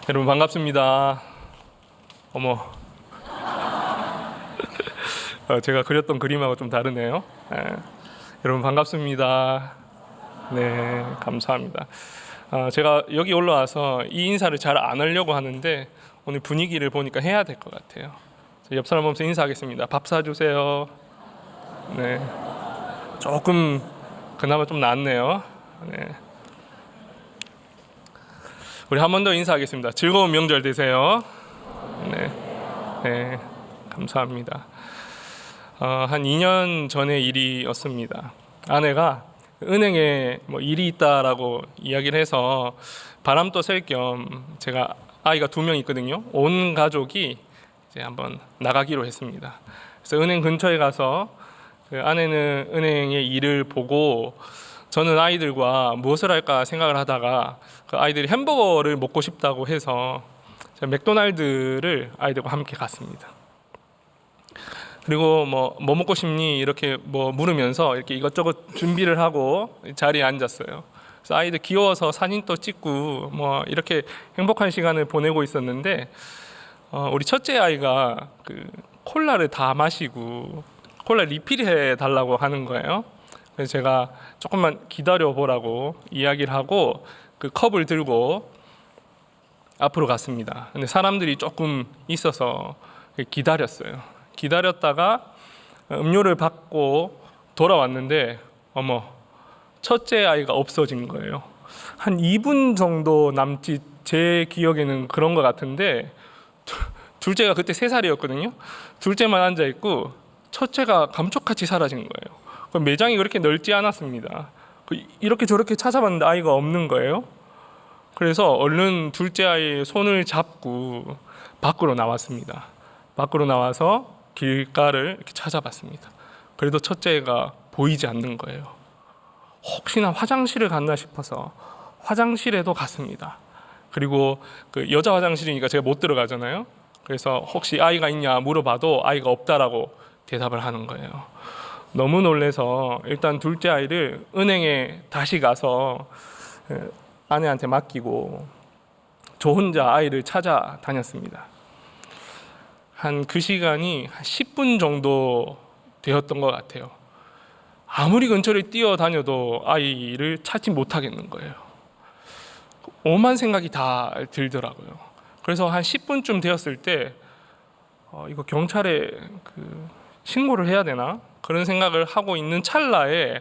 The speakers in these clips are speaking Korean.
여러분 반갑습니다. 어머, 제가 그렸던 그림하고 좀 다르네요. 여러분 반갑습니다. 네, 감사합니다. 제가 여기 올라와서 이 인사를 잘 안 하려고 하는데 오늘 분위기를 보니까 해야 될 것 같아요. 옆 사람 보면서 인사하겠습니다. 밥 사주세요. 네, 조금 그나마 좀 낫네요. 네. 우리 한 번 더 인사하겠습니다. 즐거운 명절 되세요. 네, 네, 감사합니다. 한 2년 전의 일이었습니다. 아내가 은행에 뭐 일이 있다라고 이야기를 해서 바람도 쐴 겸 제가 아이가 2명 있거든요. 온 가족이 이제 한번 나가기로 했습니다. 그래서 은행 근처에 가서 그 아내는 은행의 일을 보고 저는 아이들과 무엇을 할까 생각을 하다가 그 아이들이 햄버거를 먹고 싶다고 해서 제가 맥도날드를 아이들과 함께 갔습니다. 그리고 뭐 먹고 싶니 이렇게 뭐 물으면서 이렇게 이것저것 준비를 하고 자리에 앉았어요. 그래서 아이들 귀여워서 사진도 찍고 뭐 이렇게 행복한 시간을 보내고 있었는데 우리 첫째 아이가 그 콜라를 다 마시고 콜라 리필해 달라고 하는 거예요. 그래서 제가 조금만 기다려 보라고 이야기를 하고 그 컵을 들고 앞으로 갔습니다. 근데 사람들이 조금 있어서 기다렸어요. 기다렸다가 음료를 받고 돌아왔는데 어머, 첫째 아이가 없어진 거예요. 한 2분 정도 남짓 제 기억에는 그런 것 같은데 둘째가 그때 3살이었거든요. 둘째만 앉아 있고 첫째가 감쪽같이 사라진 거예요. 매장이 그렇게 넓지 않았습니다. 이렇게 저렇게 찾아봤는데 아이가 없는 거예요. 그래서 얼른 둘째 아이의 손을 잡고 밖으로 나왔습니다. 밖으로 나와서 길가를 이렇게 찾아봤습니다. 그래도 첫째가 보이지 않는 거예요. 혹시나 화장실을 갔나 싶어서 화장실에도 갔습니다. 그리고 그 여자 화장실이니까 제가 못 들어가잖아요. 그래서 혹시 아이가 있냐 물어봐도 아이가 없다라고 대답을 하는 거예요. 너무 놀라서 일단 둘째 아이를 은행에 다시 가서 아내한테 맡기고 저 혼자 아이를 찾아다녔습니다. 한 그 시간이 한 10분 정도 되었던 것 같아요. 아무리 근처를 뛰어다녀도 아이를 찾지 못하겠는 거예요. 오만 생각이 다 들더라고요. 그래서 한 10분쯤 되었을 때 이거 경찰에 신고를 해야 되나? 그런 생각을 하고 있는 찰나에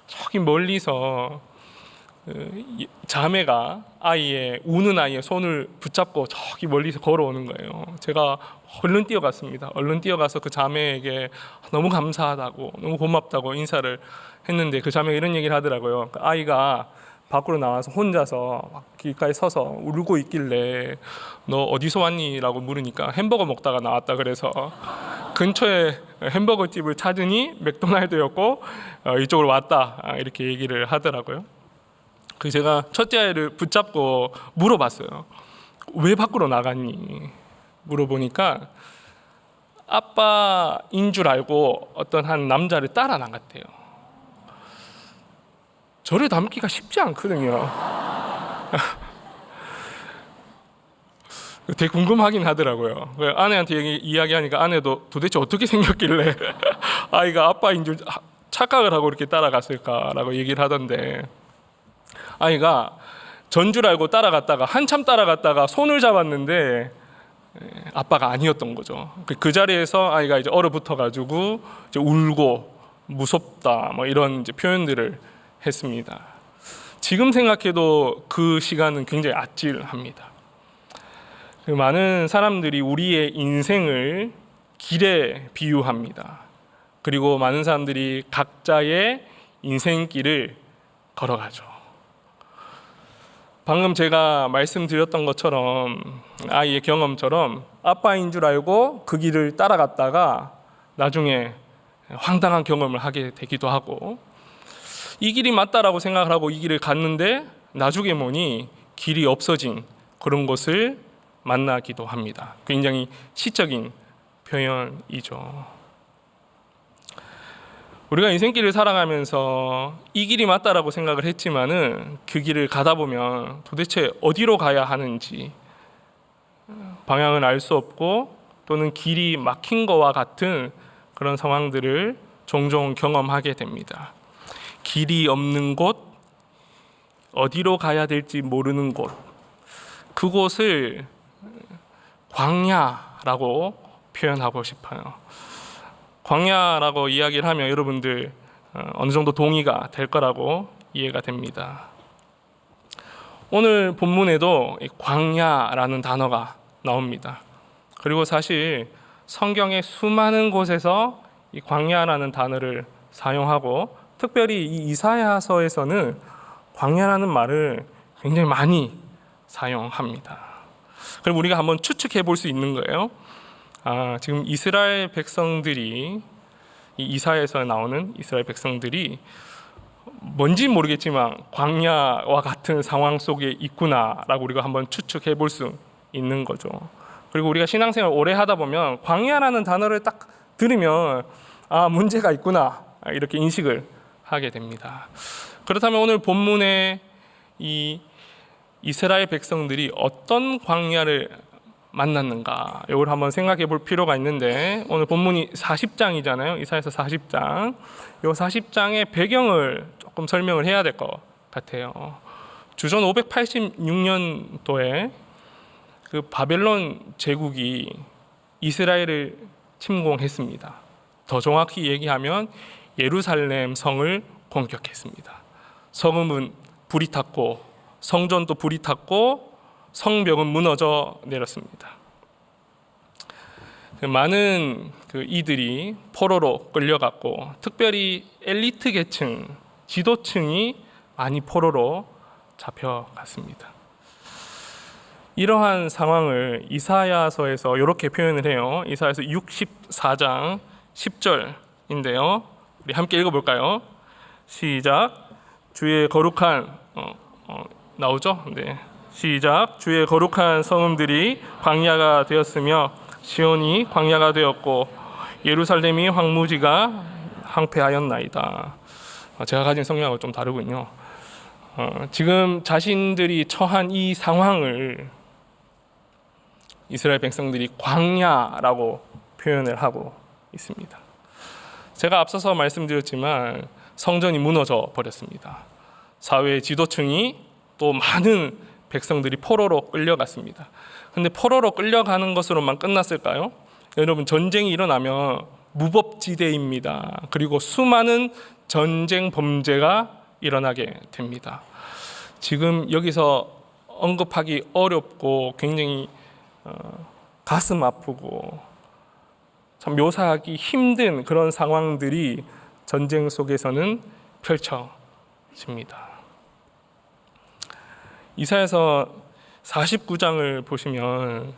저기 멀리서 자매가 우는 아이의 손을 붙잡고 저기 멀리서 걸어오는 거예요. 제가 얼른 뛰어갔습니다. 얼른 뛰어가서 그 자매에게 너무 감사하다고, 너무 고맙다고 인사를 했는데 그 자매가 이런 얘기를 하더라고요. 아이가 밖으로 나와서 혼자서 길가에 서서 울고 있길래 너 어디서 왔니? 라고 물으니까 햄버거 먹다가 나왔다 그래서 근처에 햄버거 집을 찾으니 맥도날드였고 이쪽으로 왔다 이렇게 얘기를 하더라고요. 그 제가 첫째 아이를 붙잡고 물어봤어요. 왜 밖으로 나갔니? 물어보니까 아빠인 줄 알고 어떤 한 남자를 따라 나갔대요. 저를 닮기가 쉽지 않거든요. 되게 궁금하긴 하더라고요. 아내한테 이야기하니까 아내도 도대체 어떻게 생겼길래 아이가 아빠인 줄 착각을 하고 이렇게 따라갔을까라고 얘기를 하던데 아이가 전 줄 알고 따라갔다가 한참 따라갔다가 손을 잡았는데 아빠가 아니었던 거죠. 그 자리에서 아이가 이제 얼어붙어가지고 이제 울고 무섭다 뭐 이런 이제 표현들을 했습니다. 지금 생각해도 그 시간은 굉장히 아찔합니다. 많은 사람들이 우리의 인생을 길에 비유합니다. 그리고 많은 사람들이 각자의 인생길을 걸어가죠. 방금 제가 말씀드렸던 것처럼 아이의 경험처럼 아빠인 줄 알고 그 길을 따라갔다가 나중에 황당한 경험을 하게 되기도 하고 이 길이 맞다라고 생각을 하고 이 길을 갔는데 나중에 보니 길이 없어진 그런 것을 만나기도 합니다. 굉장히 시적인 표현이죠. 우리가 인생길을 살아가면서 이 길이 맞다라고 생각을 했지만은 그 길을 가다 보면 도대체 어디로 가야 하는지 방향을 알 수 없고 또는 길이 막힌 것과 같은 그런 상황들을 종종 경험하게 됩니다. 길이 없는 곳, 어디로 가야 될지 모르는 곳, 그곳을 광야라고 표현하고 싶어요. 광야라고 이야기를 하면 여러분들 어느 정도 동의가 될 거라고 이해가 됩니다. 오늘 본문에도 광야라는 단어가 나옵니다. 그리고 사실 성경의 수많은 곳에서 이 광야라는 단어를 사용하고 특별히 이 이사야서에서는 광야라는 말을 굉장히 많이 사용합니다. 그럼 우리가 한번 추측해 볼 수 있는 거예요. 지금 이스라엘 백성들이 이 이사야에서 나오는 이스라엘 백성들이 뭔지 모르겠지만 광야와 같은 상황 속에 있구나라고 우리가 한번 추측해 볼 수 있는 거죠. 그리고 우리가 신앙생활 오래 하다 보면 광야라는 단어를 딱 들으면 문제가 있구나 이렇게 인식을 하게 됩니다. 그렇다면 오늘 본문에 이 이스라엘 백성들이 어떤 광야를 만났는가 이걸 한번 생각해 볼 필요가 있는데 오늘 본문이 40장이잖아요. 이사야서 40장. 이 40장의 배경을 조금 설명을 해야 될 것 같아요. 주전 586년도에 그 바벨론 제국이 이스라엘을 침공했습니다. 더 정확히 얘기하면 예루살렘 성을 공격했습니다. 성읍은 불이 탔고 성전도 불이 탔고 성벽은 무너져 내렸습니다. 많은 이들이 포로로 끌려갔고 특별히 엘리트 계층, 지도층이 많이 포로로 잡혀갔습니다. 이러한 상황을 이사야서에서 이렇게 표현을 해요. 이사야서 64장 10절인데요. 우리 함께 읽어볼까요? 시작. 주의 거룩한 나오죠? 네. 시작. 주의 거룩한 성읍들이 광야가 되었으며 시온이 광야가 되었고 예루살렘이 황무지가 황폐하였나이다. 제가 가진 성경하고 좀 다르군요. 지금 자신들이 처한 이 상황을 이스라엘 백성들이 광야라고 표현을 하고 있습니다. 제가 앞서서 말씀드렸지만 성전이 무너져 버렸습니다. 사회의 지도층이 또 많은 백성들이 포로로 끌려갔습니다. 근데 포로로 끌려가는 것으로만 끝났을까요? 여러분, 전쟁이 일어나면 무법지대입니다. 그리고 수많은 전쟁 범죄가 일어나게 됩니다. 지금 여기서 언급하기 어렵고 굉장히 가슴 아프고 참 묘사하기 힘든 그런 상황들이 전쟁 속에서는 펼쳐집니다. 이사야서 49장을 보시면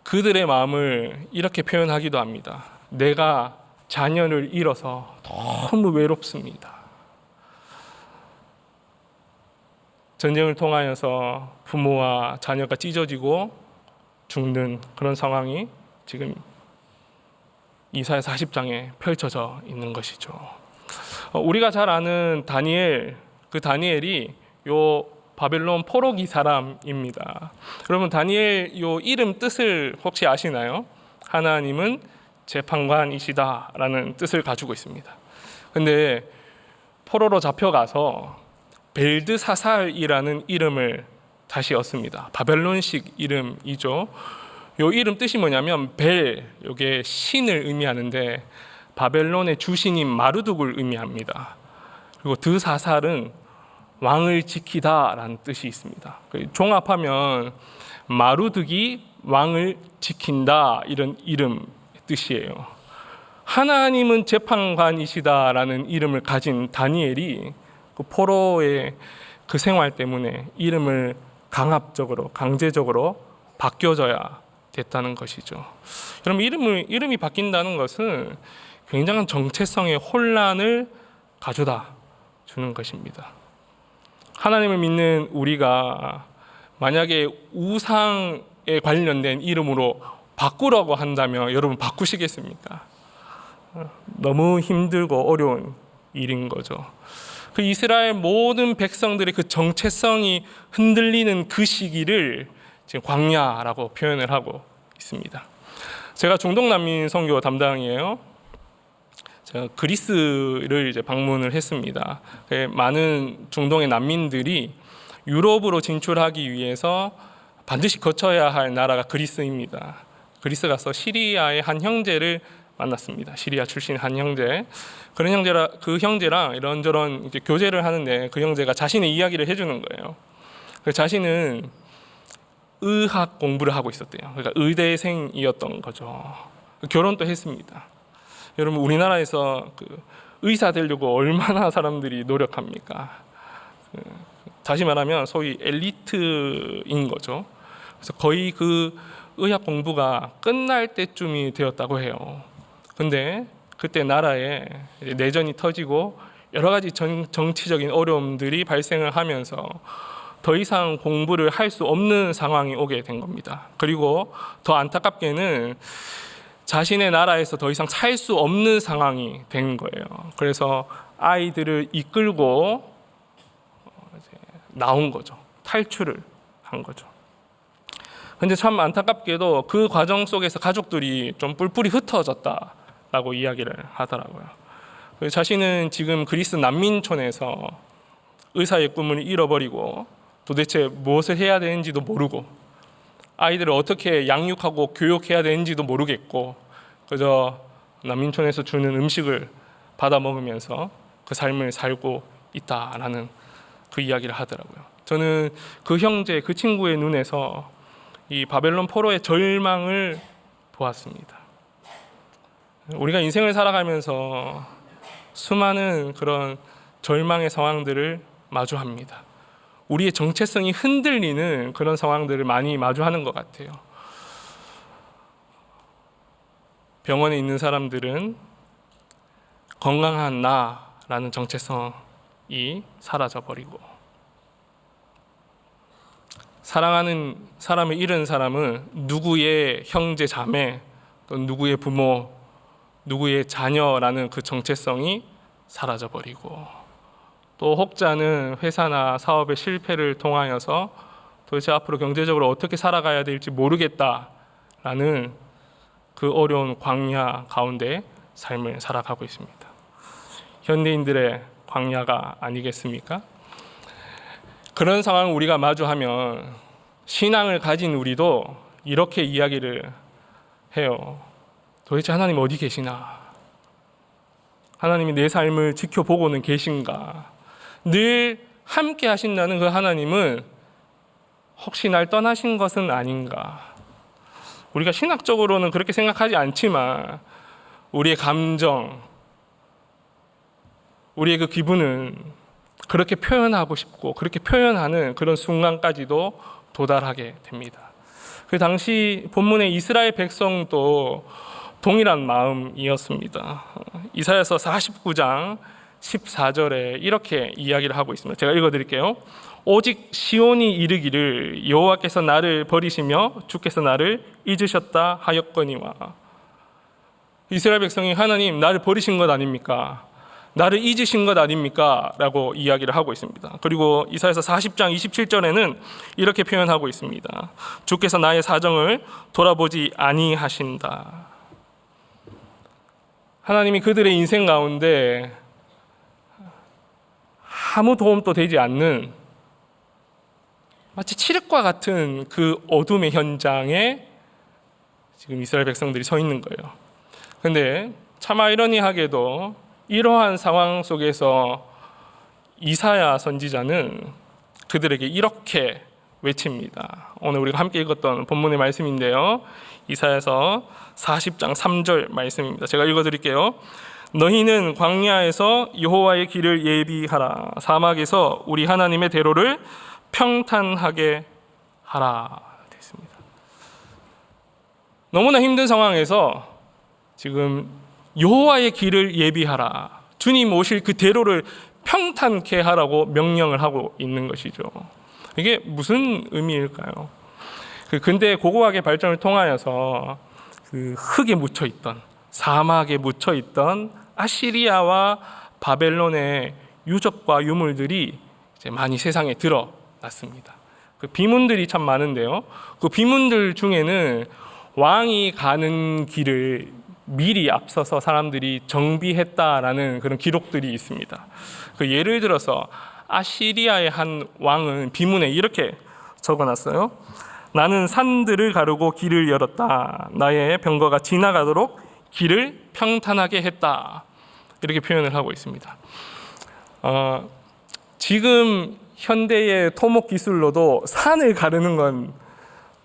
그들의 마음을 이렇게 표현하기도 합니다. 내가 자녀를 잃어서 너무 외롭습니다. 전쟁을 통하여서 부모와 자녀가 찢어지고 죽는 그런 상황이 지금 이사야 40장에 펼쳐져 있는 것이죠. 우리가 잘 아는 다니엘, 그 다니엘이 요 바벨론 포로기 사람입니다. 여러분, 다니엘 요 이름 뜻을 혹시 아시나요? 하나님은 재판관이시다라는 뜻을 가지고 있습니다. 근데 포로로 잡혀가서 벨드사살이라는 이름을 다시 얻습니다. 바벨론식 이름이죠. 요 이름 뜻이 뭐냐면 벨, 요게 신을 의미하는데 바벨론의 주신인 마르둑을 의미합니다. 그리고 드사살은 왕을 지키다라는 뜻이 있습니다. 종합하면 마르둑이 왕을 지킨다 이런 이름 뜻이에요. 하나님은 재판관이시다라는 이름을 가진 다니엘이 그 포로의 그 생활 때문에 이름을 강제적으로 바뀌어져야 됐다는 것이죠. 여러분, 이름이 바뀐다는 것은 굉장한 정체성의 혼란을 가져다 주는 것입니다. 하나님을 믿는 우리가 만약에 우상에 관련된 이름으로 바꾸라고 한다면 여러분 바꾸시겠습니까? 너무 힘들고 어려운 일인 거죠. 그 이스라엘 모든 백성들의 그 정체성이 흔들리는 그 시기를 지금 광야라고 표현을 하고 있습니다. 제가 중동 난민 선교 담당이에요. 제가 그리스를 이제 방문을 했습니다. 많은 중동의 난민들이 유럽으로 진출하기 위해서 반드시 거쳐야 할 나라가 그리스입니다. 그리스 가서 시리아의 한 형제를 만났습니다. 시리아 출신 한 형제. 그 형제랑 이런저런 이제 교제를 하는데 그 형제가 자신의 이야기를 해주는 거예요. 자신은 의학 공부를 하고 있었대요. 그러니까 의대생이었던 거죠. 결혼도 했습니다. 여러분, 우리나라에서 의사 되려고 얼마나 사람들이 노력합니까? 다시 말하면 소위 엘리트인 거죠. 그래서 거의 그 의학 공부가 끝날 때쯤이 되었다고 해요. 근데 그때 나라에 내전이 터지고 여러 가지 정치적인 어려움들이 발생을 하면서 더 이상 공부를 할 수 없는 상황이 오게 된 겁니다. 그리고 더 안타깝게는 자신의 나라에서 더 이상 살 수 없는 상황이 된 거예요. 그래서 아이들을 이끌고 나온 거죠. 탈출을 한 거죠. 근데 참 안타깝게도 그 과정 속에서 가족들이 좀 뿔뿔이 흩어졌다라고 이야기를 하더라고요. 자신은 지금 그리스 난민촌에서 의사의 꿈을 잃어버리고 도대체 무엇을 해야 되는지도 모르고 아이들을 어떻게 양육하고 교육해야 되는지도 모르겠고 그저 난민촌에서 주는 음식을 받아 먹으면서 그 삶을 살고 있다라는 그 이야기를 하더라고요. 저는 그 형제, 그 친구의 눈에서 이 바벨론 포로의 절망을 보았습니다. 우리가 인생을 살아가면서 수많은 그런 절망의 상황들을 마주합니다. 우리의 정체성이 흔들리는 그런 상황들을 많이 마주하는 것 같아요. 병원에 있는 사람들은 건강한 나라는 정체성이 사라져버리고 사랑하는 사람을 잃은 사람은 누구의 형제 자매 또 누구의 부모 누구의 자녀라는 그 정체성이 사라져버리고 또 혹자는 회사나 사업의 실패를 통하여서 도대체 앞으로 경제적으로 어떻게 살아가야 될지 모르겠다라는 그 어려운 광야 가운데 삶을 살아가고 있습니다. 현대인들의 광야가 아니겠습니까? 그런 상황을 우리가 마주하면 신앙을 가진 우리도 이렇게 이야기를 해요. 도대체 하나님 어디 계시나? 하나님이 내 삶을 지켜보고는 계신가? 늘 함께 하신다는 그 하나님은 혹시 날 떠나신 것은 아닌가? 우리가 신학적으로는 그렇게 생각하지 않지만 우리의 감정, 우리의 그 기분은 그렇게 표현하고 싶고 그렇게 표현하는 그런 순간까지도 도달하게 됩니다. 그 당시 본문의 이스라엘 백성도 동일한 마음이었습니다. 이사야서 49장 14절에 이렇게 이야기를 하고 있습니다. 제가 읽어드릴게요. 오직 시온이 이르기를 여호와께서 나를 버리시며 주께서 나를 잊으셨다 하였거니와. 이스라엘 백성이 하나님 나를 버리신 것 아닙니까? 나를 잊으신 것 아닙니까? 라고 이야기를 하고 있습니다. 그리고 이사야서 40장 27절에는 이렇게 표현하고 있습니다. 주께서 나의 사정을 돌아보지 아니하신다. 하나님이 그들의 인생 가운데 아무 도움도 되지 않는 마치 칠흑과 같은 그 어둠의 현장에 지금 이스라엘 백성들이 서 있는 거예요. 그런데 참 아이러니하게도 이러한 상황 속에서 이사야 선지자는 그들에게 이렇게 외칩니다. 오늘 우리가 함께 읽었던 본문의 말씀인데요. 이사야서 40장 3절 말씀입니다. 제가 읽어드릴게요. 너희는 광야에서 여호와의 길을 예비하라. 사막에서 우리 하나님의 대로를 평탄하게 하라. 됐습니다. 너무나 힘든 상황에서 지금 여호와의 길을 예비하라. 주님 오실 그 대로를 평탄케 하라고 명령을 하고 있는 것이죠. 이게 무슨 의미일까요? 그 근대 고고학의 발전을 통하여서 그 흙에 묻혀 있던 사막에 묻혀 있던 아시리아와 바벨론의 유적과 유물들이 이제 많이 세상에 드러났습니다. 그 비문들이 참 많은데요. 그 비문들 중에는 왕이 가는 길을 미리 앞서서 사람들이 정비했다라는 그런 기록들이 있습니다. 그 예를 들어서 아시리아의 한 왕은 비문에 이렇게 적어놨어요. 나는 산들을 가르고 길을 열었다. 나의 병거가 지나가도록 길을 평탄하게 했다. 이렇게 표현을 하고 있습니다. 지금 현대의 토목 기술로도 산을 가르는 건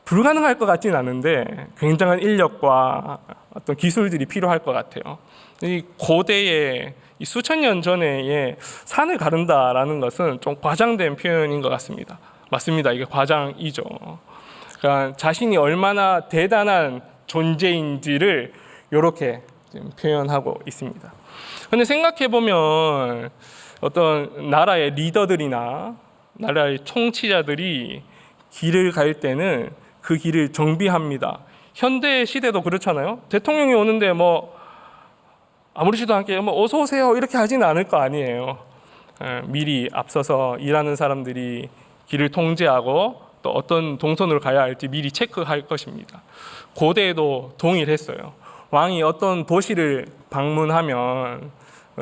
불가능할 것 같지는 않은데 굉장한 인력과 어떤 기술들이 필요할 것 같아요. 이 고대의 이 수천 년 전에 산을 가른다라는 것은 좀 과장된 표현인 것 같습니다. 맞습니다. 이게 과장이죠. 그러니까 자신이 얼마나 대단한 존재인지를 이렇게 표현하고 있습니다. 그런데 생각해 보면 어떤 나라의 리더들이나 나라의 통치자들이 길을 갈 때는 그 길을 정비합니다. 현대 시대도 그렇잖아요. 대통령이 오는데 뭐 아무렇지도 않게 뭐 어서 오세요 이렇게 하지는 않을 거 아니에요. 미리 앞서서 일하는 사람들이 길을 통제하고 또 어떤 동선으로 가야 할지 미리 체크할 것입니다. 고대에도 동일했어요. 왕이 어떤 도시를 방문하면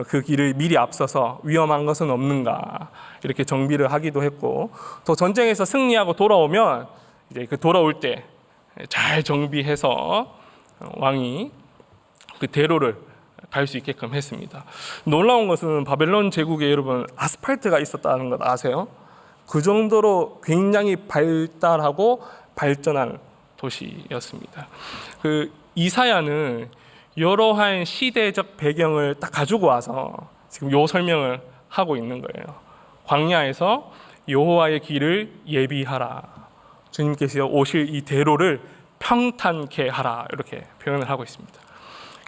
그 길을 미리 앞서서 위험한 것은 없는가 이렇게 정비를 하기도 했고, 또 전쟁에서 승리하고 돌아오면 이제 그 돌아올 때 잘 정비해서 왕이 그 대로를 갈 수 있게끔 했습니다. 놀라운 것은 바벨론 제국에 여러분 아스팔트가 있었다는 것 아세요? 그 정도로 굉장히 발달하고 발전한 도시였습니다. 그 이사야는 여러한 시대적 배경을 딱 가지고 와서 지금 요 설명을 하고 있는 거예요. 광야에서 여호와의 길을 예비하라. 주님께서 오실 이 대로를 평탄케 하라. 이렇게 표현을 하고 있습니다.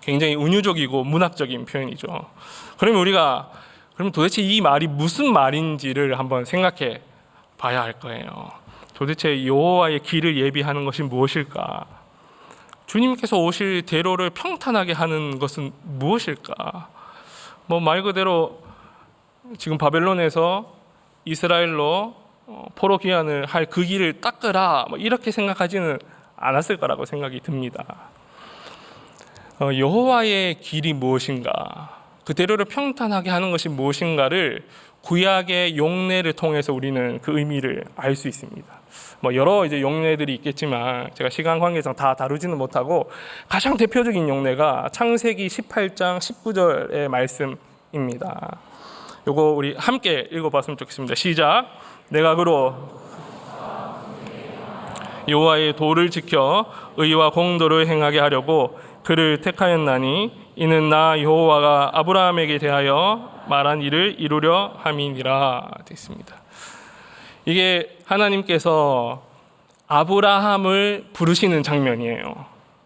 굉장히 은유적이고 문학적인 표현이죠. 그러면 우리가 도대체 이 말이 무슨 말인지를 한번 생각해 봐야 할 거예요. 도대체 여호와의 길을 예비하는 것이 무엇일까? 주님께서 오실 대로를 평탄하게 하는 것은 무엇일까? 뭐 말 그대로 지금 바벨론에서 이스라엘로 포로 귀환을 할 그 길을 닦으라 뭐 이렇게 생각하지는 않았을 거라고 생각이 듭니다. 여호와의 길이 무엇인가? 그 대로를 평탄하게 하는 것이 무엇인가를 구약의 용례를 통해서 우리는 그 의미를 알 수 있습니다. 뭐 여러 이제 용례들이 있겠지만 제가 시간 관계상 다 다루지는 못하고 가장 대표적인 용례가 창세기 18장 19절의 말씀입니다. 요거 우리 함께 읽어봤으면 좋겠습니다. 시작. 내가 그로 여호와의 도를 지켜 의와 공도를 행하게 하려고 그를 택하였나니 이는 나 여호와가 아브라함에게 대하여 말한 일을 이루려 함이니라 되어 있습니다. 이게 하나님께서 아브라함을 부르시는 장면이에요.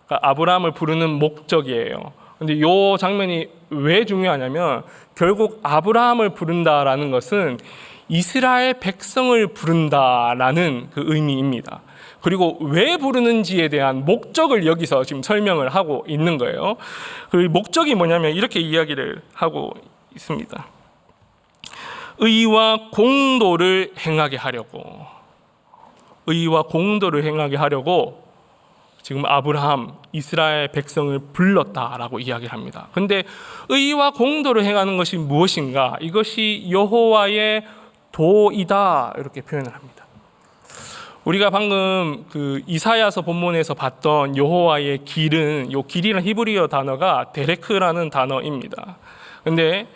그러니까 아브라함을 부르는 목적이에요. 근데 이 장면이 왜 중요하냐면 결국 아브라함을 부른다라는 것은 이스라엘 백성을 부른다라는 그 의미입니다. 그리고 왜 부르는지에 대한 목적을 여기서 지금 설명을 하고 있는 거예요. 그 목적이 뭐냐면 이렇게 이야기를 하고 있습니다. 의와 공도를 행하게 하려고, 의와 공도를 행하게 하려고 지금 아브라함, 이스라엘 백성을 불렀다라고 이야기를 합니다. 그런데 의와 공도를 행하는 것이 무엇인가? 이것이 여호와의 도이다 이렇게 표현을 합니다. 우리가 방금 그 이사야서 본문에서 봤던 여호와의 길은, 요 길이라는 히브리어 단어가 데레크라는 단어입니다. 그런데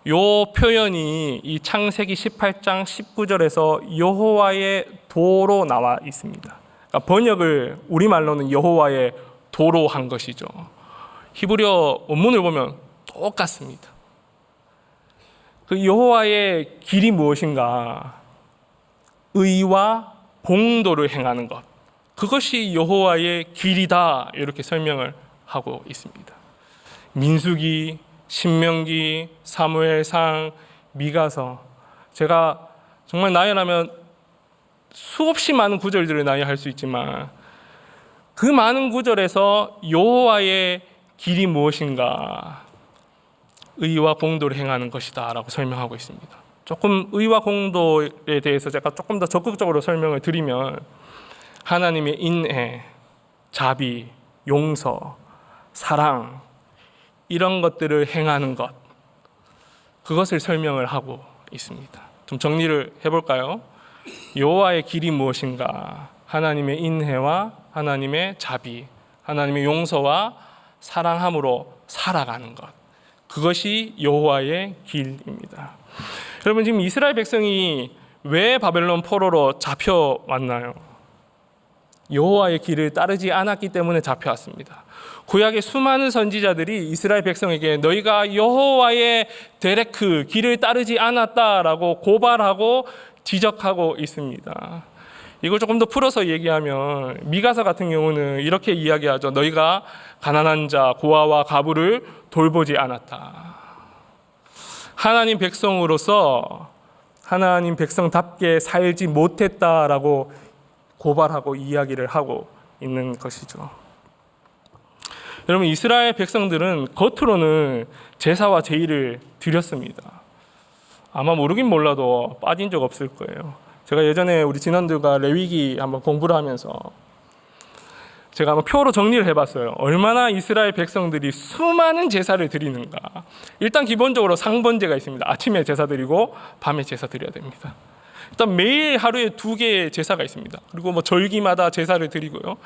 요 표현이 이 창세기 18장 19절에서 여호와의 도로 나와 있습니다. 그러니까 번역을 우리말로는 여호와의 도로 한 것이죠. 히브리어 원문을 보면 똑같습니다. 그 여호와의 길이 무엇인가? 의와 공도를 행하는 것. 그것이 여호와의 길이다. 이렇게 설명을 하고 있습니다. 민수기, 신명기, 사무엘상, 미가서. 제가 정말 나열하면 수없이 많은 구절들을 나열할 수 있지만 그 많은 구절에서 여호와의 길이 무엇인가? 의와 공도를 행하는 것이다 라고 설명하고 있습니다. 조금 의와 공도에 대해서 제가 조금 더 적극적으로 설명을 드리면 하나님의 인애, 자비, 용서, 사랑 이런 것들을 행하는 것, 그것을 설명을 하고 있습니다. 좀 정리를 해볼까요? 여호와의 길이 무엇인가? 하나님의 인애와 하나님의 자비, 하나님의 용서와 사랑함으로 살아가는 것, 그것이 여호와의 길입니다. 여러분, 지금 이스라엘 백성이 왜 바벨론 포로로 잡혀왔나요? 여호와의 길을 따르지 않았기 때문에 잡혀왔습니다. 구약의 수많은 선지자들이 이스라엘 백성에게 너희가 여호와의 데레크 길을 따르지 않았다라고 고발하고 지적하고 있습니다. 이걸 조금 더 풀어서 얘기하면 미가서 같은 경우는 이렇게 이야기하죠. 너희가 가난한 자, 고아와 과부를 돌보지 않았다. 하나님 백성으로서 하나님 백성답게 살지 못했다라고 고발하고 이야기를 하고 있는 것이죠. 여러분, 이스라엘 백성들은 겉으로는 제사와 제의를 드렸습니다. 아마 모르긴 몰라도 빠진 적 없을 거예요. 제가 예전에 우리 진원들과 레위기 한번 공부를 하면서 제가 한번 표로 정리를 해봤어요. 얼마나 이스라엘 백성들이 수많은 제사를 드리는가. 일단 기본적으로 상번제가 있습니다. 아침에 제사 드리고 밤에 제사 드려야 됩니다. 일단 매일 하루에 2개의 제사가 있습니다. 그리고 뭐 절기마다 제사를 드리고요.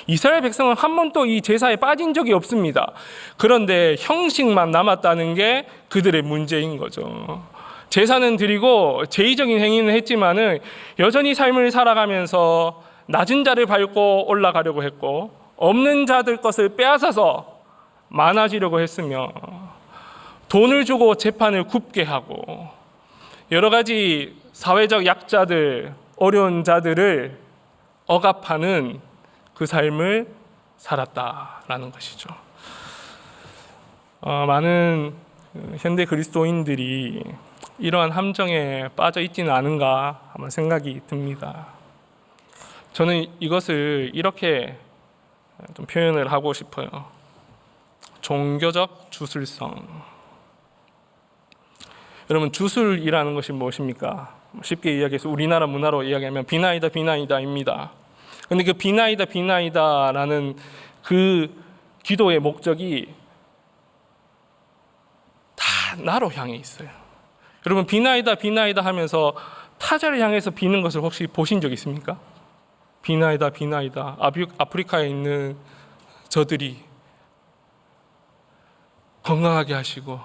이스라엘 백성은 한 번도 이 제사에 빠진 적이 없습니다. 그런데 형식만 남았다는 게 그들의 문제인 거죠. 제사는 드리고 제의적인 행위는 했지만은 여전히 삶을 살아가면서 낮은 자를 밟고 올라가려고 했고 없는 자들 것을 빼앗아서 많아지려고 했으며 돈을 주고 재판을 굽게 하고 여러 가지 사회적 약자들, 어려운 자들을 억압하는 그 삶을 살았다라는 것이죠. 많은 현대 그리스도인들이 이러한 함정에 빠져 있지는 않은가 한번 생각이 듭니다. 저는 이것을 이렇게 좀 표현을 하고 싶어요. 종교적 주술성. 여러분, 주술이라는 것이 무엇입니까? 쉽게 이야기해서 우리나라 문화로 이야기하면 비나이다입니다. 그런데 그 비나이다라는 그 기도의 목적이 다 나로 향해 있어요. 여러분, 비나이다 하면서 타자를 향해서 비는 것을 혹시 보신 적 있습니까? 비나이다. 아프리카에 있는 저들이 건강하게 하시고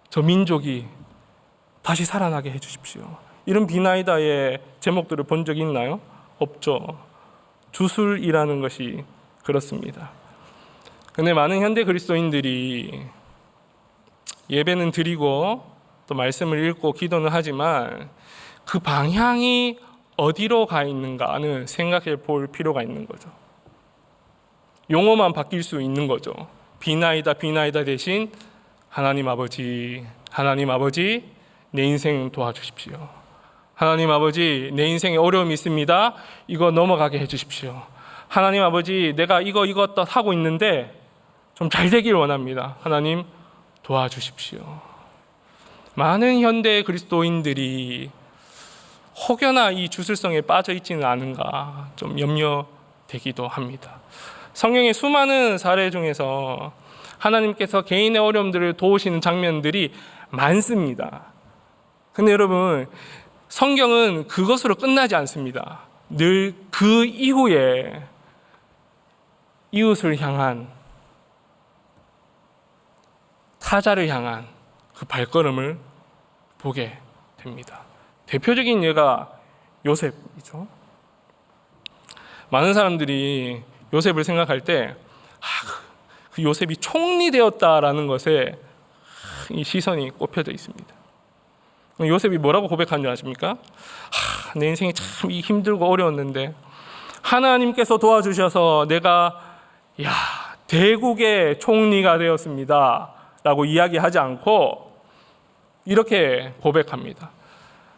저 민족이 다시 살아나게 해주십시오. 이런 비나이다의 제목들을 본 적이 있나요? 없죠. 주술이라는 것이 그렇습니다. 그런데 많은 현대 그리스도인들이 예배는 드리고 또 말씀을 읽고 기도는 하지만 그 방향이 어디로 가 있는가는 생각해 볼 필요가 있는 거죠. 용어만 바뀔 수 있는 거죠. 비나이다 대신 하나님 아버지 내 인생 도와주십시오. 하나님 아버지, 내 인생에 어려움이 있습니다. 이거 넘어가게 해주십시오. 하나님 아버지, 내가 이거 하고 있는데 좀 잘 되길 원합니다. 하나님 도와주십시오. 많은 현대 그리스도인들이 혹여나 이 주술성에 빠져 있지는 않은가 좀 염려되기도 합니다. 성경의 수많은 사례 중에서 하나님께서 개인의 어려움들을 도우시는 장면들이 많습니다. 근데 여러분, 성경은 그것으로 끝나지 않습니다. 늘 그 이후에 이웃을 향한, 타자를 향한 그 발걸음을 보게 됩니다. 대표적인 예가 요셉이죠. 많은 사람들이 요셉을 생각할 때 그 요셉이 총리 되었다라는 것에 이 시선이 꼽혀져 있습니다. 요셉이 뭐라고 고백한 줄 아십니까? 내 인생이 참 힘들고 어려웠는데 하나님께서 도와주셔서 내가 대국의 총리가 되었습니다 라고 이야기하지 않고 이렇게 고백합니다.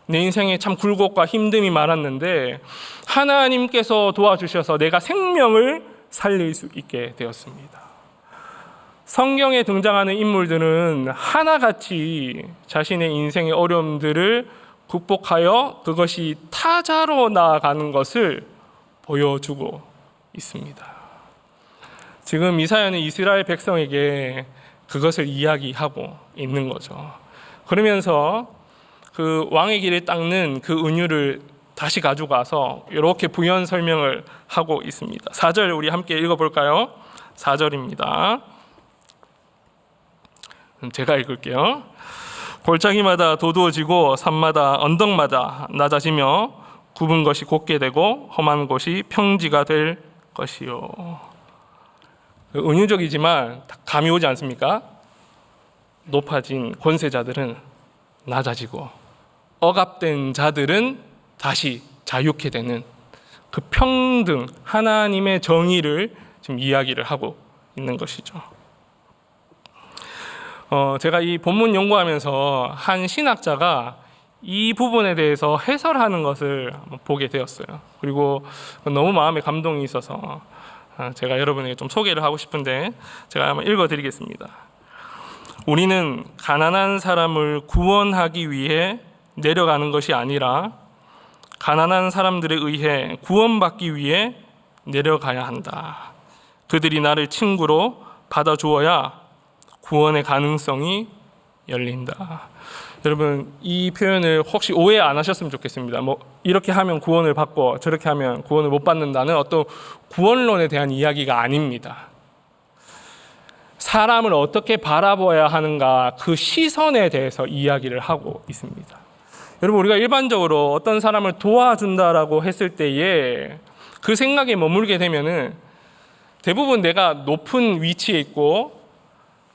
내 인생에 참 굴곡과 힘듦이 많았는데 하나님께서 도와주셔서 내가 생명을 살릴 수 있게 되었습니다. 성경에 등장하는 인물들은 하나같이 자신의 인생의 어려움들을 극복하여 그것이 타자로 나아가는 것을 보여주고 있습니다. 지금 이사야는 이스라엘 백성에게 그것을 이야기하고 있는 거죠. 그러면서 그 왕의 길을 닦는 그 은유를 다시 가져가서 이렇게 부연 설명을 하고 있습니다. 4절 우리 함께 읽어볼까요? 4절입니다. 제가 읽을게요. 골짜기마다 도두어지고 산마다 언덕마다 낮아지며 굽은 것이 곧게 되고 험한 곳이 평지가 될 것이요. 은유적이지만 감이 오지 않습니까? 높아진 권세자들은 낮아지고 억압된 자들은 다시 자유케 되는 그 평등, 하나님의 정의를 지금 이야기를 하고 있는 것이죠. 제가 이 본문 연구하면서 한 신학자가 이 부분에 대해서 해설하는 것을 보게 되었어요. 그리고 너무 마음에 감동이 있어서 제가 여러분에게 좀 소개를 하고 싶은데 제가 한번 읽어드리겠습니다. 우리는 가난한 사람을 구원하기 위해 내려가는 것이 아니라 가난한 사람들에 의해 구원받기 위해 내려가야 한다. 그들이 나를 친구로 받아주어야 구원의 가능성이 열린다. 여러분, 이 표현을 혹시 오해 안 하셨으면 좋겠습니다. 이렇게 하면 구원을 받고 저렇게 하면 구원을 못 받는다는 어떤 구원론에 대한 이야기가 아닙니다. 사람을 어떻게 바라봐야 하는가, 그 시선에 대해서 이야기를 하고 있습니다. 여러분, 우리가 일반적으로 어떤 사람을 도와준다라고 했을 때에 그 생각에 머물게 되면은 대부분 내가 높은 위치에 있고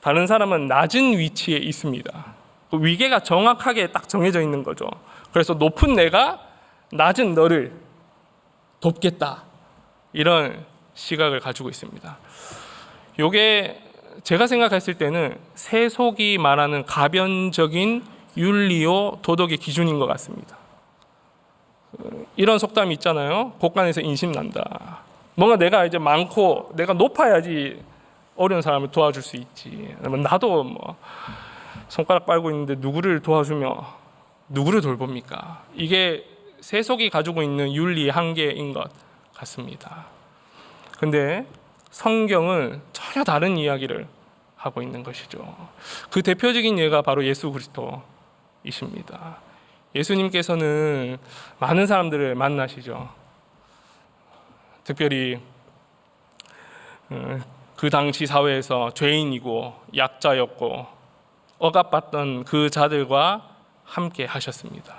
다른 사람은 낮은 위치에 있습니다. 그 위계가 정확하게 딱 정해져 있는 거죠. 그래서 높은 내가 낮은 너를 돕겠다, 이런 시각을 가지고 있습니다. 이게 제가 생각했을 때는 세속이 말하는 가변적인 윤리요 도덕의 기준인 것 같습니다. 이런 속담이 있잖아요. 곳간에서 인심난다. 뭔가 내가 이제 많고 내가 높아야지 어려운 사람을 도와줄 수 있지. 나도 손가락 빨고 있는데 누구를 도와주며 누구를 돌봅니까? 이게 세속이 가지고 있는 윤리의 한계인 것 같습니다. 근데 성경은 전혀 다른 이야기를 하고 있는 것이죠. 그 대표적인 예가 바로 예수 그리스도이십니다. 예수님께서는 많은 사람들을 만나시죠. 특별히 그 당시 사회에서 죄인이고 약자였고 억압받던 그 자들과 함께 하셨습니다.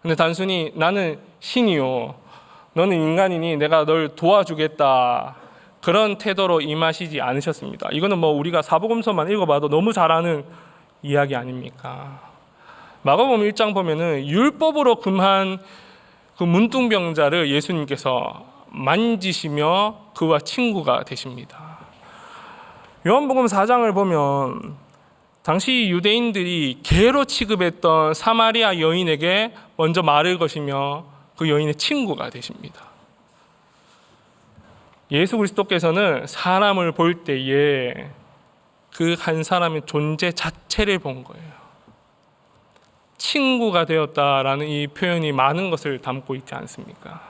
근데 단순히 나는 신이요, 너는 인간이니 내가 널 도와주겠다, 그런 태도로 임하시지 않으셨습니다. 이거는 우리가 사복음서만 읽어봐도 너무 잘 아는 이야기 아닙니까? 마가복음 1장 보면은 율법으로 금한 그 문둥병자를 예수님께서 만지시며 그와 친구가 되십니다. 요한복음 4장을 보면 당시 유대인들이 개로 취급했던 사마리아 여인에게 먼저 말을 거시며 그 여인의 친구가 되십니다. 예수 그리스도께서는 사람을 볼 때에 그 한 사람의 존재 자체를 본 거예요. 친구가 되었다라는 이 표현이 많은 것을 담고 있지 않습니까?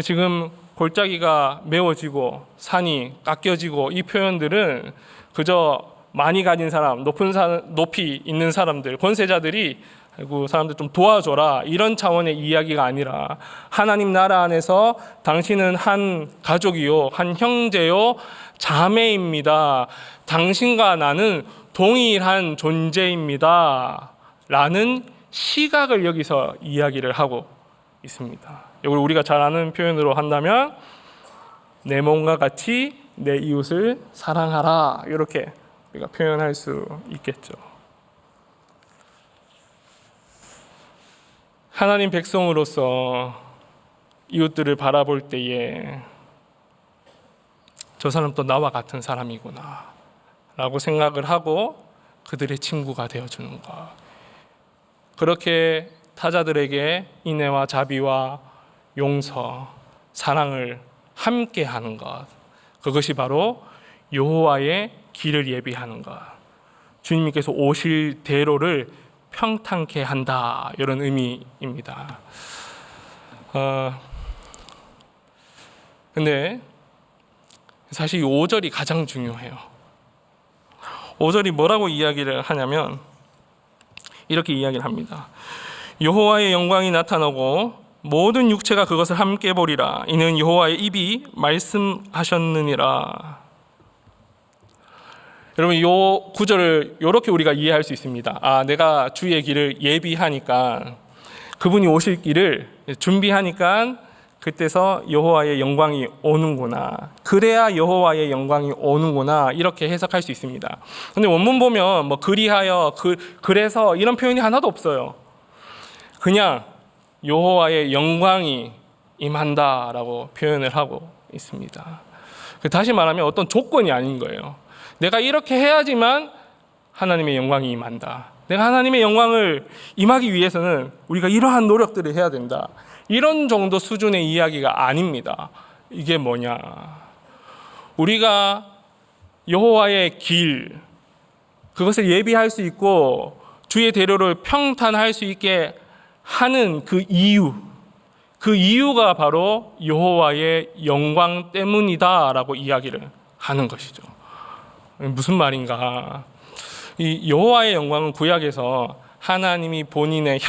지금 골짜기가 메워지고 산이 깎여지고 이 표현들은 그저 많이 가진 사람, 높이 있는 사람들, 권세자들이 아이고 사람들 좀 도와줘라, 이런 차원의 이야기가 아니라 하나님 나라 안에서 당신은 한 가족이요, 한 형제요, 자매입니다. 당신과 나는 동일한 존재입니다 라는 시각을 여기서 이야기를 하고 있습니다. 이걸 우리가 잘 아는 표현으로 한다면 내 몸과 같이 내 이웃을 사랑하라, 이렇게 우리가 표현할 수 있겠죠. 하나님 백성으로서 이웃들을 바라볼 때에 저 사람 또 나와 같은 사람이구나 라고 생각을 하고 그들의 친구가 되어주는 것, 그렇게 타자들에게 인애와 자비와 용서, 사랑을 함께 하는 것, 그것이 바로 여호와의 길을 예비하는 것, 주님께서 오실 대로를 평탄케 한다, 이런 의미입니다. 근데 사실 이 5절이 가장 중요해요. 5절이 뭐라고 이야기를 하냐면 이렇게 이야기를 합니다. 여호와의 영광이 나타나고 모든 육체가 그것을 함께 보리라. 이는 여호와의 입이 말씀하셨느니라. 여러분, 이 구절을 이렇게 우리가 이해할 수 있습니다. 내가 주의 길을 예비하니까, 그분이 오실 길을 준비하니까 그때서 여호와의 영광이 오는구나. 그래야 여호와의 영광이 오는구나. 이렇게 해석할 수 있습니다. 근데 원문 보면 뭐 그리하여, 그래서 이런 표현이 하나도 없어요. 그냥 여호와의 영광이 임한다라고 표현을 하고 있습니다. 다시 말하면 어떤 조건이 아닌 거예요. 내가 이렇게 해야지만 하나님의 영광이 임한다. 내가 하나님의 영광을 임하기 위해서는 우리가 이러한 노력들을 해야 된다. 이런 정도 수준의 이야기가 아닙니다. 이게 뭐냐? 우리가 여호와의 길, 그것을 예비할 수 있고 주의 대로를 평탄할 수 있게 하는 그 이유가 바로 여호와의 영광 때문이다라고 이야기를 하는 것이죠. 무슨 말인가? 이 여호와의 영광은 구약에서 하나님이 본인의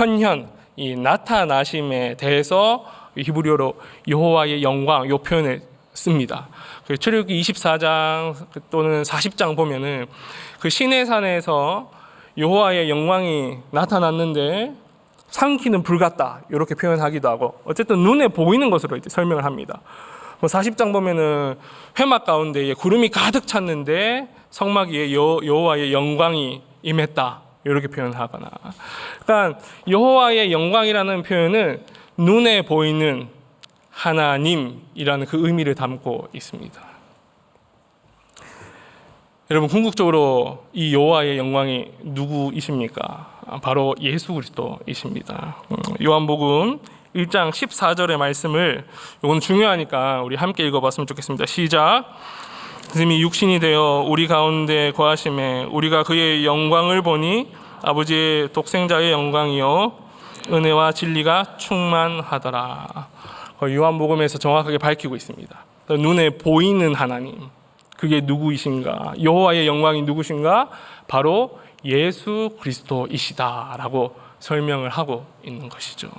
이 나타나심에 대해서 히브리어로 여호와의 영광 이 표현을 씁니다. 출애굽기 24장 또는 40장 보면은 그 시내산에서 여호와의 영광이 나타났는데 삼키는 불 같다, 이렇게 표현하기도 하고, 어쨌든 눈에 보이는 것으로 이제 설명을 합니다. 40장 보면은 회막 가운데에 구름이 가득 찼는데 성막 위에 여호와의 영광이 임했다, 이렇게 표현하거나. 그러니까 여호와의 영광이라는 표현은 눈에 보이는 하나님이라는 그 의미를 담고 있습니다. 여러분, 궁극적으로 이 여호와의 영광이 누구이십니까? 바로 예수 그리스도이십니다. 요한복음 1장 14절의 말씀을, 이건 중요하니까 우리 함께 읽어봤으면 좋겠습니다. 시작. 스님이 육신이 되어 우리 가운데 거하심에 우리가 그의 영광을 보니 아버지의 독생자의 영광이요 은혜와 진리가 충만하더라. 요한복음에서 정확하게 밝히고 있습니다. 눈에 보이는 하나님, 그게 누구이신가? 여호와의 영광이 누구신가? 바로 예수 그리스도이시다라고 설명을 하고 있는 것이죠.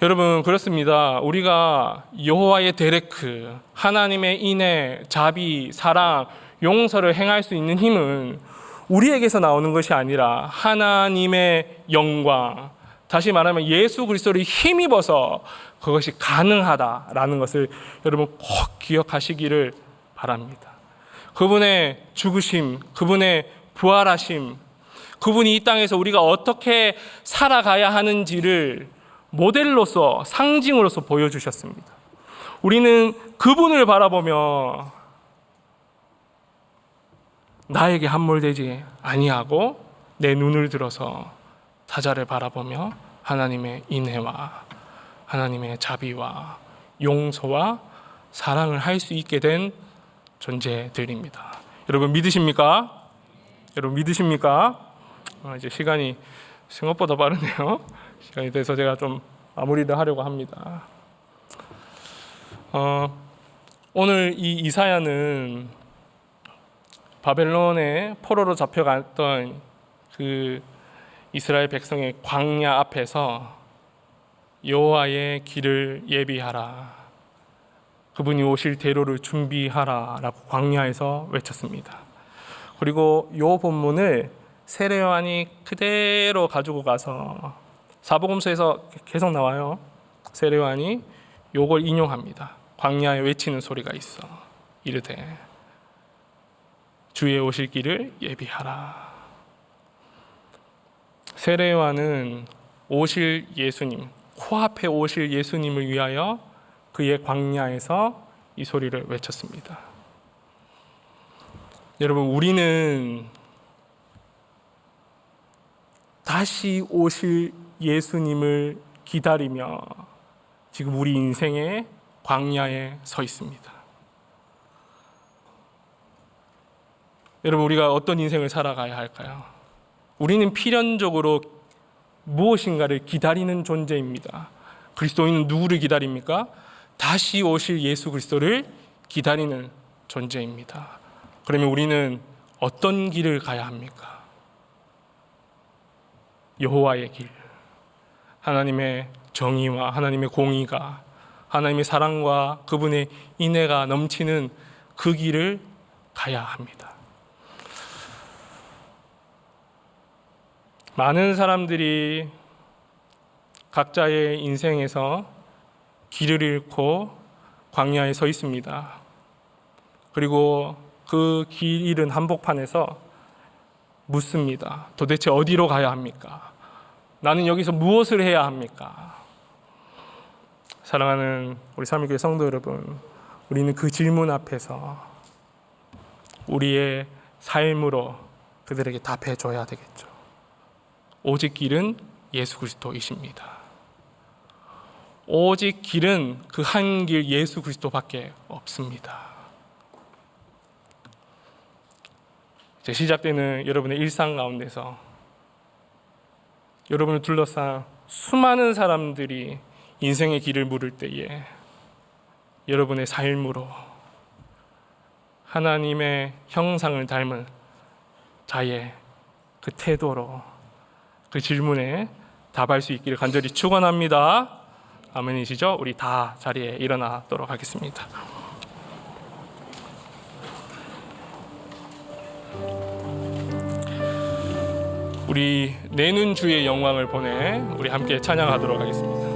여러분, 그렇습니다. 우리가 여호와의 데레크, 하나님의 인애, 자비, 사랑, 용서를 행할 수 있는 힘은 우리에게서 나오는 것이 아니라 하나님의 영광, 다시 말하면 예수 그리스도를 힘입어서 그것이 가능하다라는 것을 여러분 꼭 기억하시기를 바랍니다. 그분의 죽으심, 그분의 부활하심, 그분이 이 땅에서 우리가 어떻게 살아가야 하는지를 모델로서, 상징으로서 보여주셨습니다. 우리는 그분을 바라보며 나에게 함몰되지 아니하고 내 눈을 들어서 타자를 바라보며 하나님의 인애와 하나님의 자비와 용서와 사랑을 할 수 있게 된 존재들입니다. 여러분 믿으십니까? 여러분 믿으십니까? 이제 시간이 생각보다 빠르네요. 시간이 돼서 제가 좀 마무리를 하려고 합니다. 오늘 이 이사야는 바벨론의 포로로 잡혀갔던 그 이스라엘 백성의 광야 앞에서 여호와의 길을 예비하라, 그분이 오실 대로를 준비하라 라고 광야에서 외쳤습니다. 그리고 이 본문을 세례요한이 그대로 가지고 가서 사복음서에서 계속 나와요. 세례요한이 요걸 인용합니다. 광야에 외치는 소리가 있어 이르되 주의 오실 길을 예비하라. 세례요한은 오실 예수님, 코앞에 오실 예수님을 위하여 그의 광야에서 이 소리를 외쳤습니다. 여러분, 우리는 다시 오실 예수님을 기다리며 지금 우리 인생의 광야에 서 있습니다. 여러분, 우리가 어떤 인생을 살아가야 할까요? 우리는 필연적으로 무엇인가를 기다리는 존재입니다. 그리스도인은 누구를 기다립니까? 다시 오실 예수 그리스도를 기다리는 존재입니다. 그러면 우리는 어떤 길을 가야 합니까? 여호와의 길, 하나님의 정의와 하나님의 공의가, 하나님의 사랑과 그분의 인애가 넘치는 그 길을 가야 합니다. 많은 사람들이 각자의 인생에서 길을 잃고 광야에 서 있습니다. 그리고 그 길 잃은 한복판에서 묻습니다. 도대체 어디로 가야 합니까? 나는 여기서 무엇을 해야 합니까? 사랑하는 우리 삼일교회 성도 여러분, 우리는 그 질문 앞에서 우리의 삶으로 그들에게 답해 줘야 되겠죠. 오직 길은 예수 그리스도이십니다. 오직 길은 그 한 길 예수 그리스도밖에 없습니다. 이제 시작되는 여러분의 일상 가운데서 여러분을 둘러싼 수많은 사람들이 인생의 길을 물을 때에 여러분의 삶으로 하나님의 형상을 닮은 자의 그 태도로 그 질문에 답할 수 있기를 간절히 축원합니다. 아멘이시죠? 우리 다 자리에 일어나도록 하겠습니다. 우리 내는 주의 영광을 보내 우리 함께 찬양하도록 하겠습니다.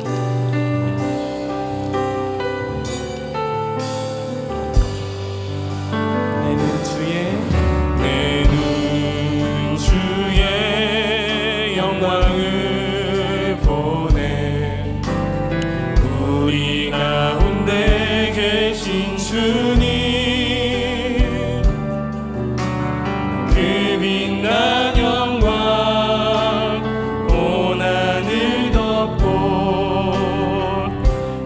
내는 주의 영광을 보내 우리 가운데 계신 주님 그 빛난 영광 온 하늘 덮고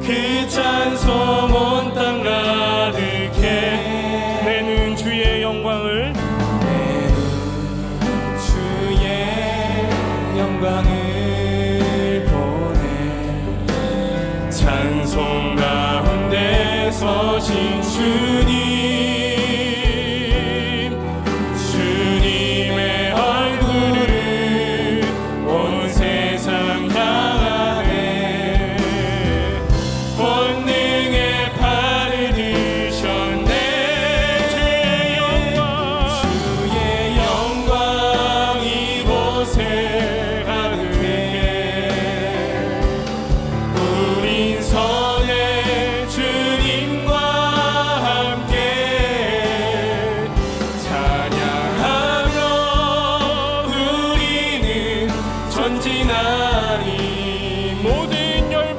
그 찬송 온 땅 가득해 내는 주의 영광을 영광을 보내 찬송 가운데 서신 주님의 얼굴을 온 세상 향하네 권능의 팔을 드셨네 주의 영광 이곳에 우린 선의 주님과 함께 찬양하며 우리는 전진하리 모든 열방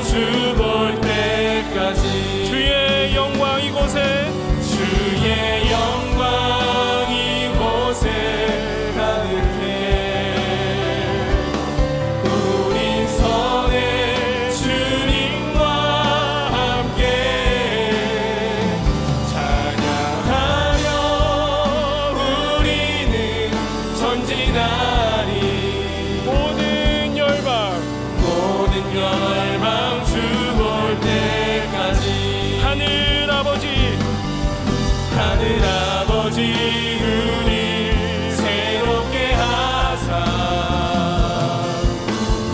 주 볼 때까지 주의 영광 이곳에 주의 영광 이곳에 가득해 우린 선의 주님과 함께 찬양하며 우리는 전진하리 모든 열방 주 볼 때까지 하늘 아버지 우리 새롭게 하사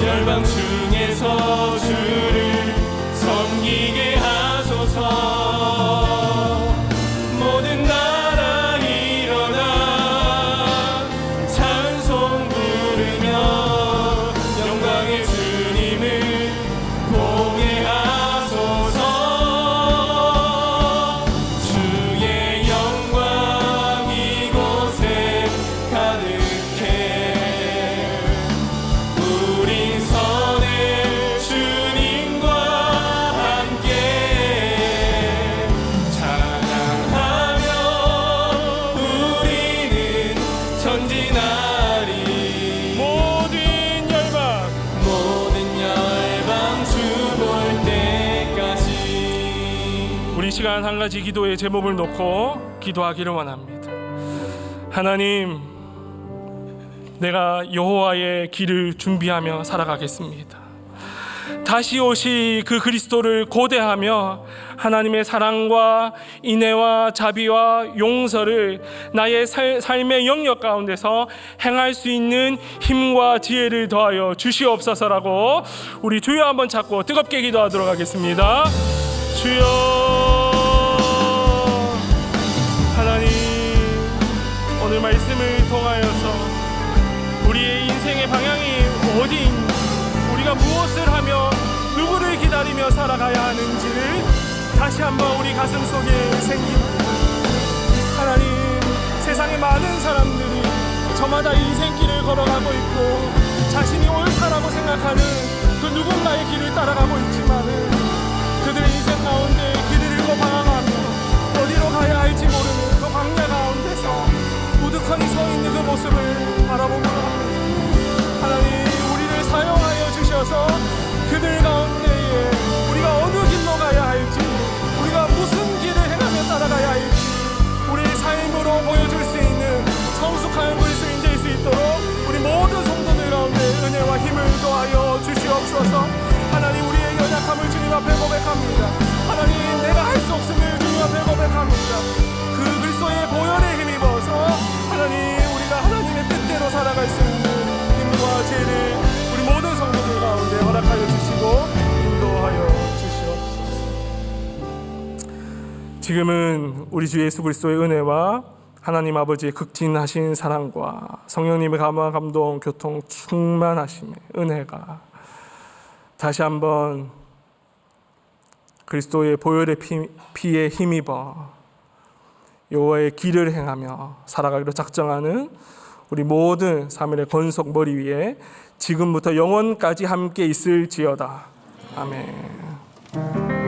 열방 중에서 주를 섬기게 하소서 모든 나라 일어나 찬송 부르며 영광의 주님을 공예하소서 주의 영광 이곳에 가득해 우린 선의 주님과 함께 찬양하며 우리는 전진하리 모든 열방 주 볼 때까지 우리 시간 한 가지 기도의 제목을 놓고 기도하기를 원합니다. 하나님, 내가 여호와의 길을 준비하며 살아가겠습니다. 다시 오실 그 그리스도를 고대하며 하나님의 사랑과 인애와 자비와 용서를 나의 삶의 영역 가운데서 행할 수 있는 힘과 지혜를 더하여 주시옵소서라고 우리 주여 한번 찾고 뜨겁게 기도하도록 하겠습니다. 주여, 하나님, 오늘 말씀을 통하여서 우리의 인생의 방향이 어디인지, 우리가 무엇을 하며 누구를 기다리며 살아가야 하는지를 다시 한번 우리 가슴 속에 생깁니다. 하나님, 세상에 많은 사람들이 저마다 인생길을 걸어가고 있고 자신이 옳다라고 생각하는 그 누군가의 길을 따라가고 있지만은 그들의 인생 가운데 길을 잃고 방황하며 어디로 가야 할지 모르는 그 광야 가운데서 우두커니 서 있는 그 모습을 바라보고 합니다. 하나님, 우리를 사용하여 주셔서 그들 가운데에 우리가 어느 길로 가야 할지, 우리가 무슨 길을 행하며 따라가야 할지 우리의 삶으로 보여줄 수 있는 성숙한 그리스도인 될 수 있도록 우리 모든 성도들 가운데 은혜와 힘을 더하여 주시옵소서. 하나님, 우리의 연약함을 주님 앞에 고백합니다. 하나님, 내가 할 수 없음을 주님 앞에 고백합니다. 그 그리스도의 보혈에 힘입어서 하나님, 우리가 하나님의 뜻대로 살아갈 수 있는 힘과 지혜를 우리 모든 성도들 가운데 허락하여 주시고 인도하여 주시옵소서. 지금은 우리 주 예수 그리스도의 은혜와 하나님 아버지의 극진하신 사랑과 성령님의 감화 감동 교통 충만하심의 은혜가 다시 한번 그리스도의 보혈의 피에 힘입어 여호와의 길을 행하며 살아가기로 작정하는 우리 모든 사물의 건석 머리 위에 지금부터 영원까지 함께 있을지어다. 아멘.